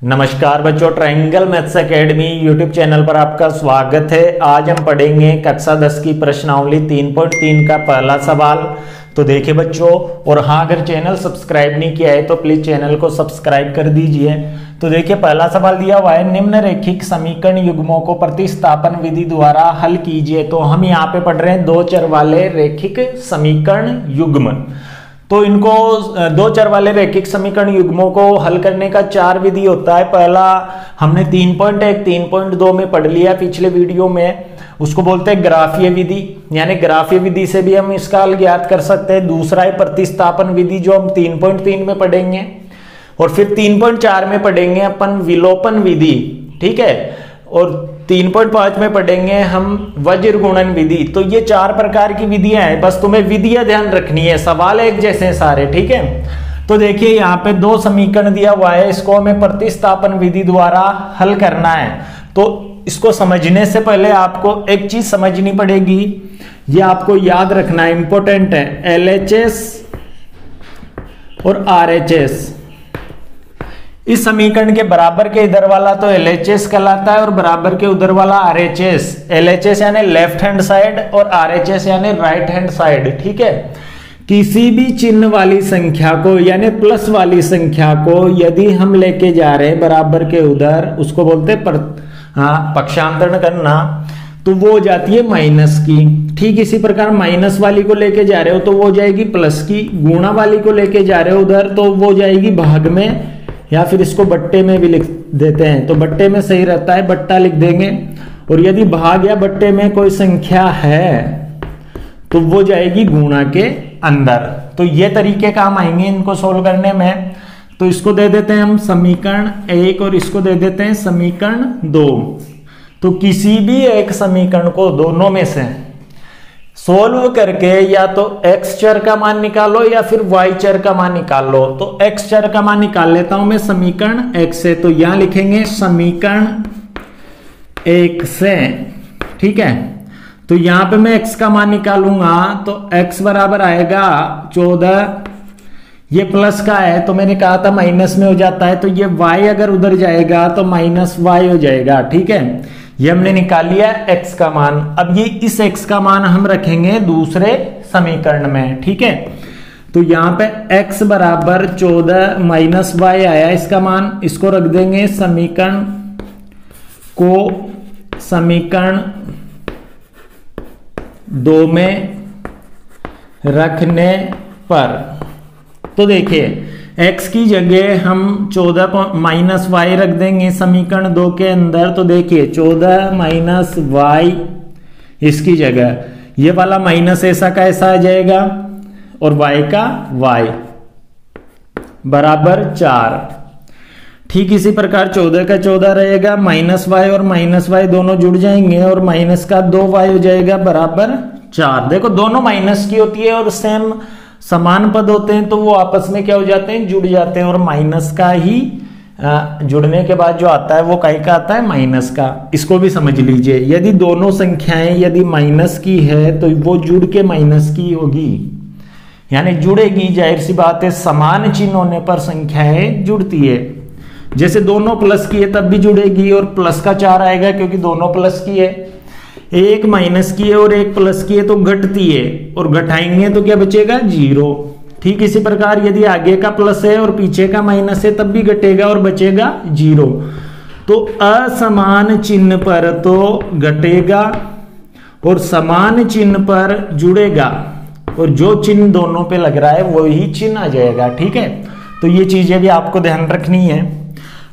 नमस्कार बच्चों, triangle maths academy YouTube channel पर आपका स्वागत है। आज हम पढ़ेंगे कक्षा 10 की प्रश्नावली 3.3 का पहला सवाल। तो देखिए बच्चों, और हाँ, अगर चैनल सब्सक्राइब नहीं किया है तो प्लीज चैनल को सब्सक्राइब कर दीजिए। तो देखिए पहला सवाल दिया हुआ है, निम्न रेखिक समीकरण युग्मों को प्रतिस्थापन विधि द्वारा हल कीजिए। तो हम यहाँ पे पढ़ रहे हैं दो चर वाले रेखिक समीकरण युग्म। तो इनको दो चर वाले रेखिक समीकरण युग्मों को हल करने का चार विधि होता है। पहला हमने 3.1 3.2 में पढ़ लिया पिछले वीडियो में, उसको बोलते हैं ग्राफीय विधि, यानी ग्राफीय विधि से भी हम इसका हल ज्ञात कर सकते हैं। दूसरा है प्रतिस्थापन विधि, जो हम 3.3 में पढ़ेंगे, और फिर 3.4 में पढ़ेंगे अपन विलोपन विधि, ठीक है, और 3.5 में पढ़ेंगे हम वज्र गुणन विधि। तो ये चार प्रकार की विधियां हैं, बस तुम्हें विधियां ध्यान रखनी है, सवाल एक जैसे हैं सारे, ठीक है। तो देखिए यहाँ पे दो समीकरण दिया हुआ है, इसको हमें प्रतिस्थापन विधि द्वारा हल करना है। तो इसको समझने से पहले आपको एक चीज समझनी पड़ेगी, ये आपको याद रखना है, इंपॉर्टेंट है। LHS और RHS, इस समीकरण के बराबर के इधर वाला तो LHS कहलाता है और बराबर के उधर वाला RHS। LHS यानी लेफ्ट हैंड साइड और RHS यानी राइट हैंड साइड, ठीक है। किसी भी चिन्ह वाली संख्या को यानी प्लस वाली संख्या को यदि हम लेके जा रहे हैं बराबर के उधर, उसको बोलते हैं पक्षांतरण करना, तो वो हो जाती है माइनस की। ठीक इसी प्रकार माइनस वाली को लेके जा रहे हो तो वो हो जाएगी प्लस की। गुणा वाली को लेके जा रहे हो उधर तो वो जाएगी भाग में, या फिर इसको बट्टे में भी लिख देते हैं, तो बट्टे में सही रहता है, बट्टा लिख देंगे। और यदि भाग या बट्टे में कोई संख्या है तो वो जाएगी गुणा के अंदर। तो ये तरीके काम आएंगे इनको सोल्व करने में। तो इसको दे देते हैं हम समीकरण 1 और इसको दे देते हैं समीकरण 2। तो किसी भी एक समीकरण को दोनों में से सोल्व करके या तो x चर का मान निकालो या फिर y चर का मान निकाल लो। तो x चर का मान निकाल लेता हूं मैं समीकरण 1 से, तो यहां लिखेंगे समीकरण 1 से, ठीक है। तो यहां पे मैं x का मान निकालूंगा तो x बराबर आएगा 14। ये प्लस का है तो मैंने कहा था माइनस में हो जाता है, तो ये y अगर उधर जाएगा तो माइनस y हो जाएगा, ठीक है। ये हमने निकाल लिया x का मान। अब ये इस x का मान हम रखेंगे दूसरे समीकरण में, ठीक है। तो यहां पे x बराबर 14 माइनस y आया इसका मान, इसको रख देंगे समीकरण को समीकरण 2 में रखने पर। तो देखिए x की जगह हम 14 माइनस y रख देंगे समीकरण 2 के अंदर। तो देखिए 14 माइनस y इसकी जगह ये वाला माइनस ऐसा का ऐसा आ जाएगा और y का y बराबर 4। ठीक इसी प्रकार 14 का 14 रहेगा, माइनस y और माइनस y दोनों जुड़ जाएंगे और माइनस का 2y हो जाएगा बराबर 4। देखो दोनों माइनस की होती है और सेम समान पद होते हैं तो वो आपस में क्या हो जाते हैं, जुड़ जाते हैं। और माइनस का ही जुड़ने के बाद जो आता है वो काहे का आता है, माइनस का। इसको भी समझ लीजिए, यदि दोनों संख्याएं यदि माइनस की है तो वो जुड़ के माइनस की होगी, यानी जुड़ेगी। जाहिर सी बात है, समान चिन्ह होने पर संख्याएं जुड़ती है। जैसे दोनों प्लस की है तब भी जुड़ेगी और प्लस का 4 आएगा क्योंकि दोनों प्लस की है। एक माइनस की है और एक प्लस की है तो घटती है, और घटाएंगे तो क्या बचेगा, 0। ठीक इसी प्रकार यदि आगे का प्लस है और पीछे का माइनस है तब भी घटेगा और बचेगा 0। तो असमान चिन्ह पर तो घटेगा और समान चिन्ह पर जुड़ेगा, और जो चिन्ह दोनों पे लग रहा है वही चिन्ह आ जाएगा, ठीक है। तो ये चीजें भी आपको ध्यान रखनी है।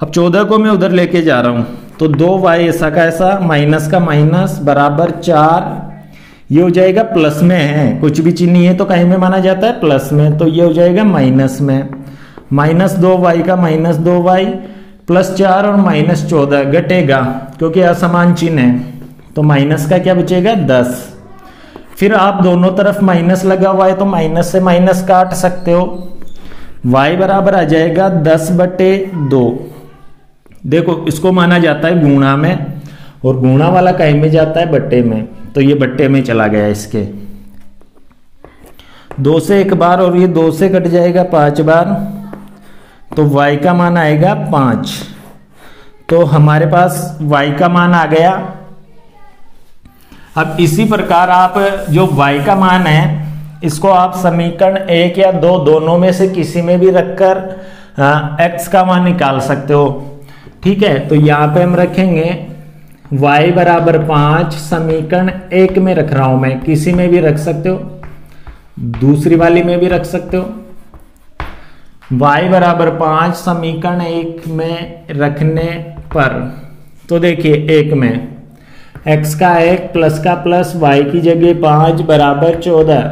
अब 14 को मैं उधर लेके जा रहा हूं तो 2y ऐसा का ऐसा, माइनस का माइनस बराबर 4। ये हो जाएगा प्लस में है, कुछ भी चिन्ह है तो कहीं में माना जाता है प्लस में, तो ये हो जाएगा माइनस में। माइनस 2y का माइनस 2y प्लस 4 और माइनस 14 घटेगा क्योंकि असमान चिन्ह है, तो माइनस का क्या बचेगा, 10। फिर आप दोनों तरफ माइनस लगा हुआ है तो माइनस से माइनस काट सकते हो। y बराबर आ जाएगा 10/2। देखो इसको माना जाता है गुणा में, और गुणा वाला कहीं में जाता है बट्टे में, तो ये बट्टे में चला गया इसके। 2 से 1 बार और ये 2 से कट जाएगा 5 बार, तो y का मान आएगा 5। तो हमारे पास y का मान आ गया। अब इसी प्रकार आप जो y का मान है इसको आप समीकरण 1 या 2 दोनों में से किसी में भी रखकर x का मान निकाल सकते हो। ठीक है, तो यहाँ पे हम रखेंगे y बराबर 5, समीकरण 1 में रख रहा हूं मैं, किसी में भी रख सकते हो, दूसरी वाली में भी रख सकते हो। y बराबर 5 समीकरण 1 में रखने पर, तो देखिए 1 में x का 1 प्लस का प्लस y की जगह 5 बराबर 14।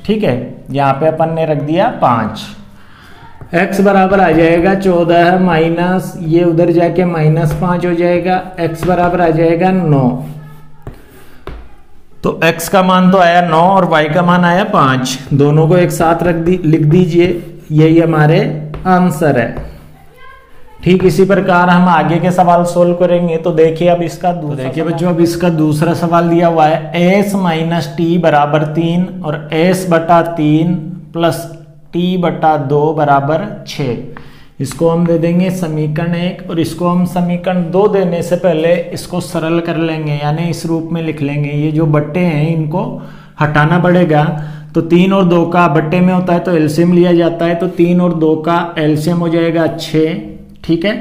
ठीक है, यहाँ पे अपन ने रख दिया 5। x बराबर आ जाएगा 14 माइनस ये उधर जाके -5 हो जाएगा, x बराबर आ जाएगा 9। तो x का मान तो आया 9 और y का मान आया 5, दोनों को एक साथ लिख दीजिए, यही हमारे आंसर है। ठीक इसी प्रकार हम आगे के सवाल सोल्व करेंगे। तो देखिए अब इसका देखिए बच्चों, अब इसका दूसरा सवाल दिया हुआ है s माइनस टी बराबर 3 और s बटा 3 प्लस टी बटा 2 बराबर 6। इसको हम दे देंगे समीकरण 1 और इसको हम समीकरण 2 देने से पहले इसको सरल कर लेंगे, यानी इस रूप में लिख लेंगे। ये जो बट्टे हैं इनको हटाना पड़ेगा। तो 3 और 2 का बट्टे में होता है तो एलसीएम लिया जाता है, तो 3 और 2 का एलसीएम हो जाएगा 6। ठीक है,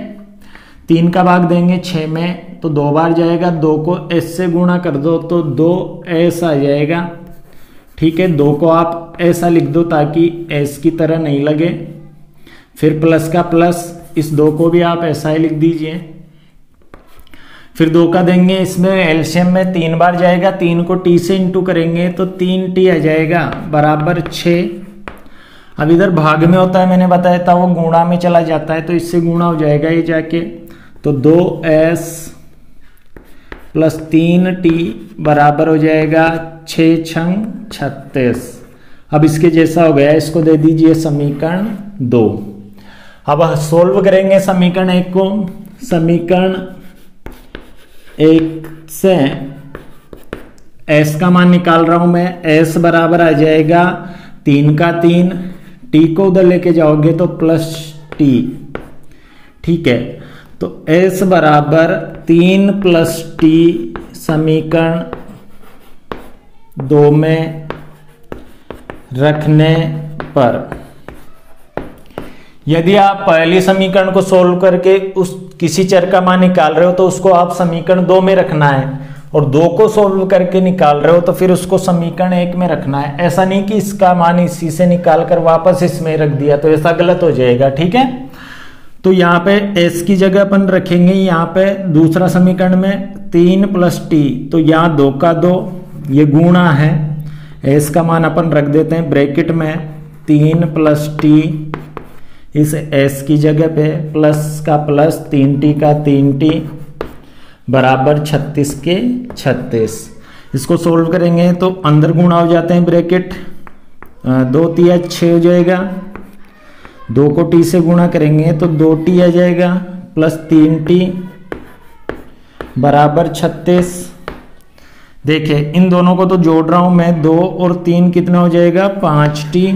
3 का भाग देंगे 6 में तो 2 बार जाएगा, 2 को s से गुणा कर दो तो 2s आ जाएगा। ठीक है, 2 को आप ऐसा लिख दो ताकि s की तरह नहीं लगे। फिर प्लस का प्लस, इस 2 को भी आप ऐसा ही लिख दीजिए। फिर 2 का देंगे, इसमें एलसीएम में 3 बार जाएगा, 3 को t से इंटू करेंगे तो 3t आ जाएगा बराबर 6। अब इधर भाग में होता है, मैंने बताया था, वो गुणा में चला जाता है तो इससे गुणा हो जाएगा ये जाके। तो 2s प्लस 3t बराबर हो जाएगा 6 छंग 36। अब इसके जैसा हो गया, इसको दे दीजिए समीकरण 2। अब सोल्व करेंगे समीकरण 1 को। समीकरण 1 से s का मान निकाल रहा हूं मैं। s बराबर आ जाएगा 3 का 3, t को उधर लेके जाओगे तो प्लस t। ठीक है, तो s बराबर 3 प्लस t समीकरण 2 में रखने पर, यदि आप पहली समीकरण को सोल्व करके उस किसी चर का मान निकाल रहे हो तो उसको आप समीकरण 2 में रखना है, और 2 को सोल्व करके निकाल रहे हो तो फिर उसको समीकरण 1 में रखना है। ऐसा नहीं कि इसका मान इसी से निकाल कर वापस इसमें रख दिया, तो ऐसा गलत हो जाएगा। ठीक है, तो यहाँ पे s की जगह अपन रखेंगे, यहाँ पे दूसरा समीकरण में 3 प्लस t, तो यहाँ 2 का 2 ये गुणा है, s का मान अपन रख देते हैं ब्रैकेट में 3 प्लस t, इस s की जगह पे प्लस का प्लस 3t का 3t बराबर 36 के 36। इसको सोल्व करेंगे तो अंदर गुणा हो जाते हैं ब्रैकेट, 2 तिया 6 हो जाएगा, 2 को t से गुणा करेंगे तो 2t आ जाएगा प्लस 3t बराबर 36। देखिए इन दोनों को तो जोड़ रहा हूं मैं, 2 और 3 कितना हो जाएगा 5t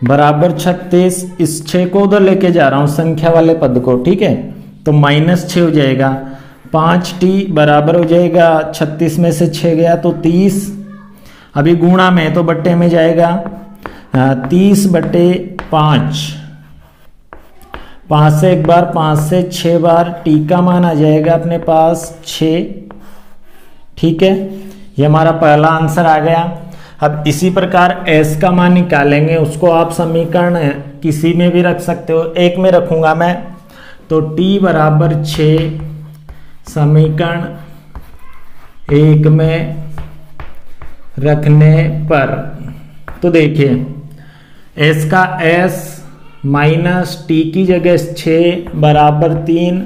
बराबर 36। इस 6 को उधर लेके जा रहा हूं संख्या वाले पद को। ठीक है, तो -6 हो जाएगा, 5t बराबर हो जाएगा 36 में से 6 गया तो 30। अभी गुणा में तो बट्टे में जाएगा 30 बटे 5, 5 से एक बार, 5 से 6 बार, t का मान आ जाएगा अपने पास 6। ठीक है, ये हमारा पहला आंसर आ गया। अब इसी प्रकार s का मान निकालेंगे, उसको आप समीकरण किसी में भी रख सकते हो, 1 में रखूंगा मैं, तो t बराबर 6 समीकरण 1 में रखने पर, तो देखिए s का s माइनस t की जगह 6 बराबर 3,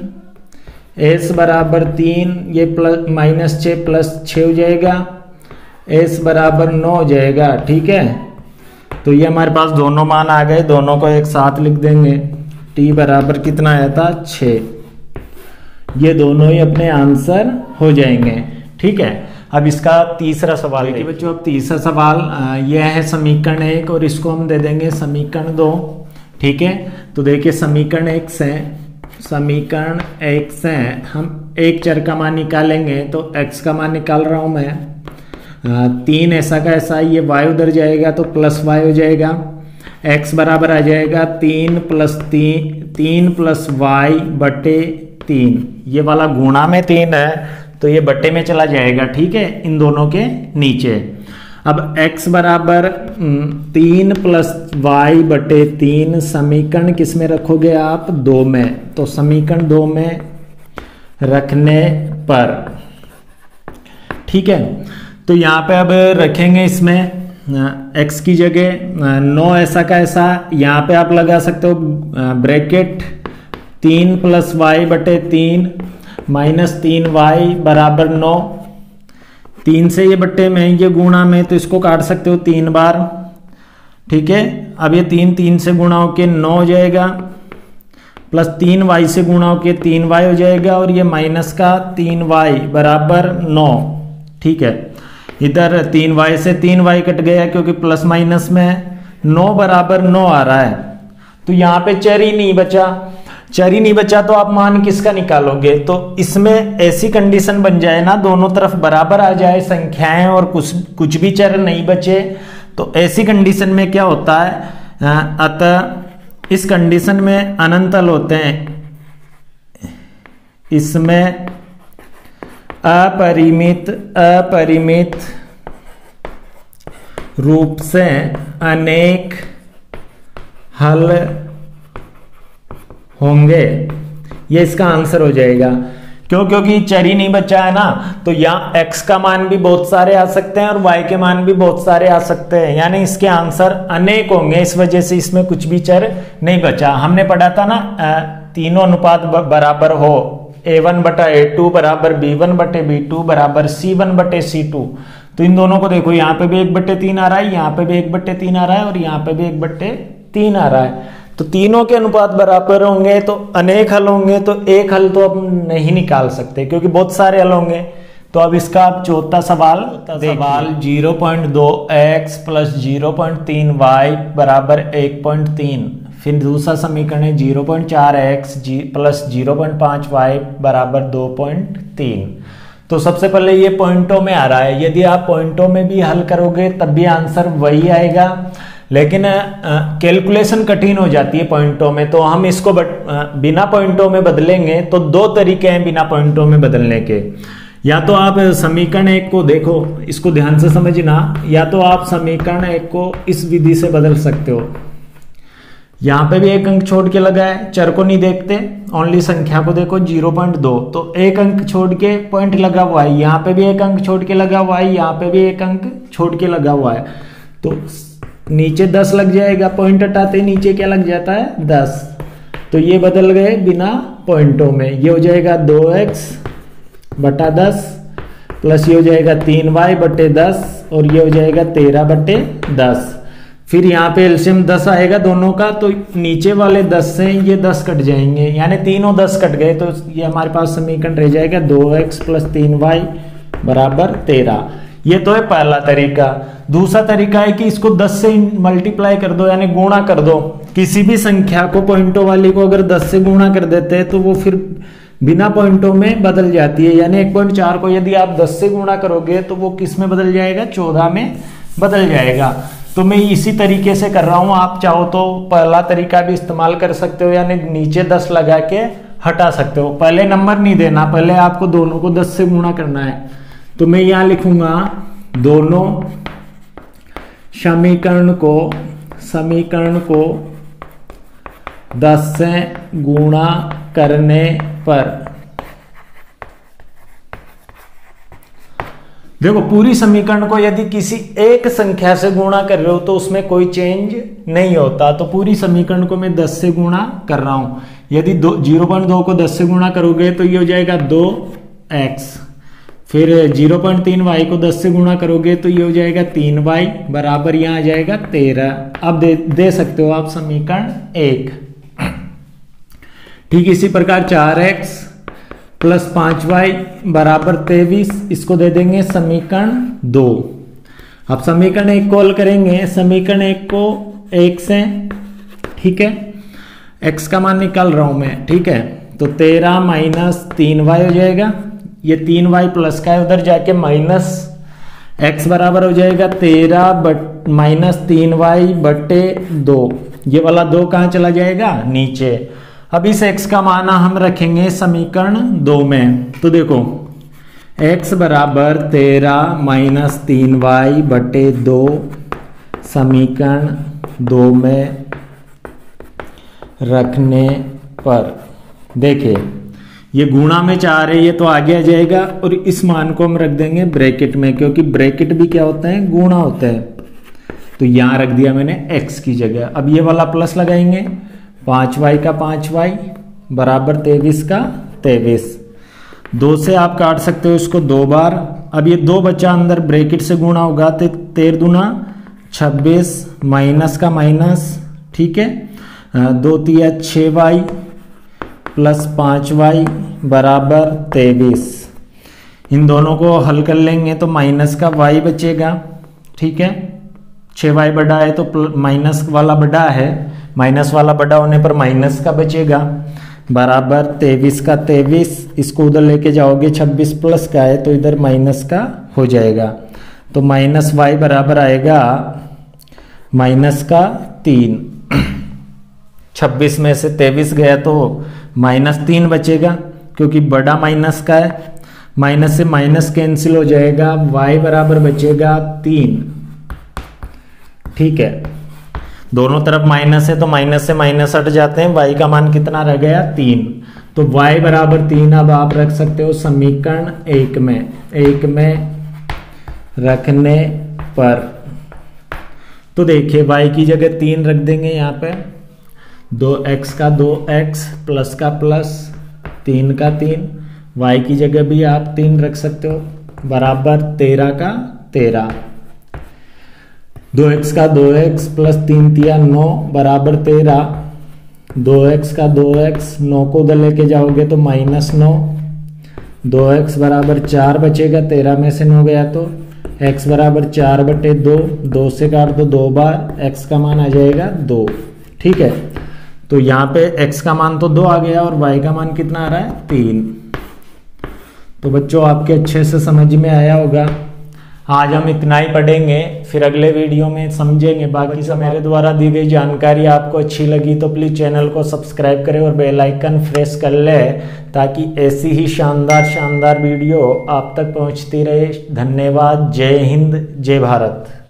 s बराबर 3, ये प्लस -6 प्लस 6 हो जाएगा, s बराबर 9 हो जाएगा। ठीक है, तो ये हमारे पास दोनों मान आ गए, दोनों को एक साथ लिख देंगे। t बराबर कितना आया था 6, ये दोनों ही अपने आंसर हो जाएंगे। ठीक है, अब इसका तीसरा सवाल देखिए बच्चों। अब तीसरा सवाल यह है समीकरण 1 और इसको हम दे देंगे समीकरण 2। ठीक है, तो देखिए समीकरण 1 से समीकरण एक से हम एक चर का मान निकालेंगे, तो x का मान निकाल रहा हूं मैं 3 ऐसा का ऐसा, ये y उधर जाएगा तो प्लस y हो जाएगा, x बराबर आ जाएगा 3 प्लस y बटे 3, ये वाला गुणा में 3 है तो ये बटे में चला जाएगा, ठीक है, इन दोनों के नीचे। अब x बराबर 3 प्लस y बटे 3 समीकरण किस में रखोगे आप? 2 में। तो समीकरण 2 में रखने पर, ठीक है, तो यहाँ पे अब रखेंगे इसमें x की जगह 9 ऐसा का ऐसा, यहाँ पे आप लगा सकते हो ब्रैकेट 3 प्लस y बटे 3 माइनस 3y बराबर 9, 3 से ये बट्टे में, ये गुणा में, तो इसको काट सकते हो 3 बार, ठीक है। अब ये 3 से गुणा होके 9 हो जाएगा, प्लस 3y से गुणा होके 3y हो जाएगा, और ये माइनस का 3y बराबर 9, ठीक है। इधर 3y से 3y कट गया क्योंकि प्लस माइनस में 9 बराबर 9 आ रहा है, तो यहाँ पे चर ही नहीं बचा, तो आप मान किसका निकालोगे? तो इसमें ऐसी कंडीशन बन जाए ना, दोनों तरफ बराबर आ जाए संख्याएं और कुछ भी चर नहीं बचे, तो ऐसी कंडीशन में क्या होता है, अतः इस कंडीशन में अनंतल होते हैं, इसमें अपरिमित रूप से अनेक हल होंगे, ये इसका आंसर हो जाएगा। क्योंकि चर ही नहीं बचा है ना, तो यहाँ x का मान भी बहुत सारे आ सकते हैं और y के मान भी बहुत सारे आ सकते हैं, यानी इसके आंसर अनेक होंगे, इस वजह से इसमें कुछ भी चर नहीं बचा। हमने पढ़ा था ना, तीनों अनुपात बराबर हो, a1 बटा a2 बराबर b1 बटे b2 बराबर c1 बटे c2, तो इन दोनों को देखो, यहाँ पे भी 1/3 आ रहा है, यहाँ पे भी 1/3 आ रहा है, और यहाँ पे भी 1/3 आ रहा है, तो तीनों के अनुपात बराबर होंगे तो अनेक हल होंगे, तो एक हल तो अब नहीं निकाल सकते क्योंकि बहुत सारे हल होंगे। तो अब इसका आप चौथा सवाल 0.2x प्लस 0.3y बराबर 1.3, फिर दूसरा समीकरण है 0.4x प्लस 0.5y बराबर 2.3। तो सबसे पहले ये पॉइंटों में आ रहा है, यदि आप पॉइंटों में भी हल करोगे तब भी आंसर वही आएगा, लेकिन कैलकुलेशन कठिन हो जाती है पॉइंटों में, तो हम इसको बिना पॉइंटों में बदलेंगे। तो 2 तरीके हैं बिना पॉइंटों में बदलने के, या तो आप समीकरण 1 को देखो, इसको ध्यान से समझना, या तो आप समीकरण 1 को इस विधि से बदल सकते हो, यहाँ पे भी 1 अंक छोड़ के लगा है, चर को नहीं देखते, ओनली संख्या को देखो 0.2, तो 1 अंक छोड़ के पॉइंट लगा हुआ है, यहाँ पे भी 1 अंक छोड़ के लगा हुआ है, यहाँ पे भी 1 अंक छोड़ के लगा हुआ है, तो नीचे 10 लग जाएगा, पॉइंट हटाते नीचे क्या लग जाता है 10, तो ये बदल गए बिना पॉइंटों में, ये हो जाएगा 2x बटा 10 प्लस ये हो जाएगा 3y बटे 10 और ये हो जाएगा 13 बटे 10। फिर यहाँ पे एलसीएम 10 आएगा दोनों का, तो नीचे वाले 10 से ये 10 कट जाएंगे, यानी तीनों 10 कट गए, तो ये हमारे पास समीकरण रह जाएगा 2x प्लस 3y बराबर 13। ये तो है पहला तरीका। दूसरा तरीका है कि इसको 10 से मल्टीप्लाई कर दो, यानी गुणा कर दो, किसी भी संख्या को पॉइंटों वाली को अगर 10 से गुणा कर देते हैं तो वो फिर बिना पॉइंटों में बदल जाती है, यानी 1.4 को यदि आप 10 से गुणा करोगे तो वो किस में बदल जाएगा, 14 में बदल जाएगा। तो मैं इसी तरीके से कर रहा हूं, आप चाहो तो पहला तरीका भी इस्तेमाल कर सकते हो, यानी नीचे 10 लगा के हटा सकते हो। पहले नंबर नहीं देना, पहले आपको दोनों को 10 से गुणा करना है। तो मैं यहां लिखूंगा दोनों समीकरण को 10 से गुणा करने पर, देखो पूरी समीकरण को यदि किसी एक संख्या से गुणा कर रहे हो तो उसमें कोई चेंज नहीं होता, तो पूरी समीकरण को मैं 10 से गुणा कर रहा हूं। यदि 0.2 को 10 से गुणा करोगे तो ये हो जाएगा 2x, फिर 0.3y को 10 से गुणा करोगे तो ये हो जाएगा 3y बराबर यहाँ आ जाएगा 13। अब दे सकते हो आप समीकरण 1। ठीक इसी प्रकार 4x प्लस 5y बराबर 23, इसको दे देंगे समीकरण 2। अब समीकरण 1 को हल करेंगे, समीकरण 1 को 1 से, ठीक है, x का मान निकाल रहा हूं मैं, ठीक है। तो 13 माइनस 3y हो जाएगा, ये 3y प्लस का है, उधर जाके माइनस x बराबर हो जाएगा 13 माइनस 3y बटे 2। ये वाला 2 कहाँ चला जाएगा, नीचे। अब इस x का मान हम रखेंगे समीकरण 2 में। तो देखो x बराबर 13 माइनस 3y बटे 2 समीकरण 2 में रखने पर देखिए ये गुणा में 4 है, ये तो आगे आ जाएगा और इस मान को हम रख देंगे ब्रैकेट में, क्योंकि ब्रैकेट भी क्या होता है, गुणा होता है। तो यहां रख दिया मैंने x की जगह। अब ये वाला प्लस लगाएंगे, 5y का 5y बराबर 23 का 23। 2 से आप काट सकते हो इसको 2 बार। अब ये 2 बचा अंदर, ब्रैकेट से गुणा होगा तो 13 दूना 26 माइनस का माइनस, ठीक है। 2 तिया 6y प्लस 5y बराबर 23। इन दोनों को हल कर लेंगे तो माइनस का y बचेगा, ठीक है। 6y बड़ा है तो माइनस वाला बड़ा है, माइनस वाला बड़ा होने पर माइनस का बचेगा बराबर 23 का 23। इसको उधर लेके जाओगे 26 प्लस का है तो इधर माइनस का हो जाएगा। तो माइनस y बराबर आएगा माइनस का 3। 26 में से 23 गया तो माइनस 3 बचेगा, क्योंकि बड़ा माइनस का है। माइनस से माइनस कैंसिल हो जाएगा, y बराबर बचेगा 3, ठीक है। दोनों तरफ माइनस है तो माइनस से माइनस हट जाते हैं, y का मान कितना रह गया, 3। तो y बराबर 3 अब आप रख सकते हो समीकरण 1 में रखने पर। तो देखिए y की जगह 3 रख देंगे यहाँ पे, 2x का 2x प्लस का प्लस 3 का 3, y की जगह भी आप 3 रख सकते हो बराबर 13 का 13। 2x का 2x प्लस 3 तिया 9 बराबर 13। 2x का 2x 9 को उधर लेके जाओगे तो माइनस 9। 2x बराबर 4 बचेगा, 13 में से 9 गया तो x बराबर 4 बटे 2। 2 से काट दो 2 बार, x का मान आ जाएगा 2, ठीक है। तो यहाँ पे x का मान तो 2 आ गया और y का मान कितना आ रहा है, 3। तो बच्चों आपके अच्छे से समझ में आया होगा। आज हम इतना ही पढ़ेंगे, फिर अगले वीडियो में समझेंगे बाकी सब। मेरे द्वारा दी गई जानकारी आपको अच्छी लगी तो प्लीज़ चैनल को सब्सक्राइब करें और बेल आइकन प्रेस कर ले, ताकि ऐसी ही शानदार वीडियो आप तक पहुंचती रहे। धन्यवाद। जय हिंद, जय भारत।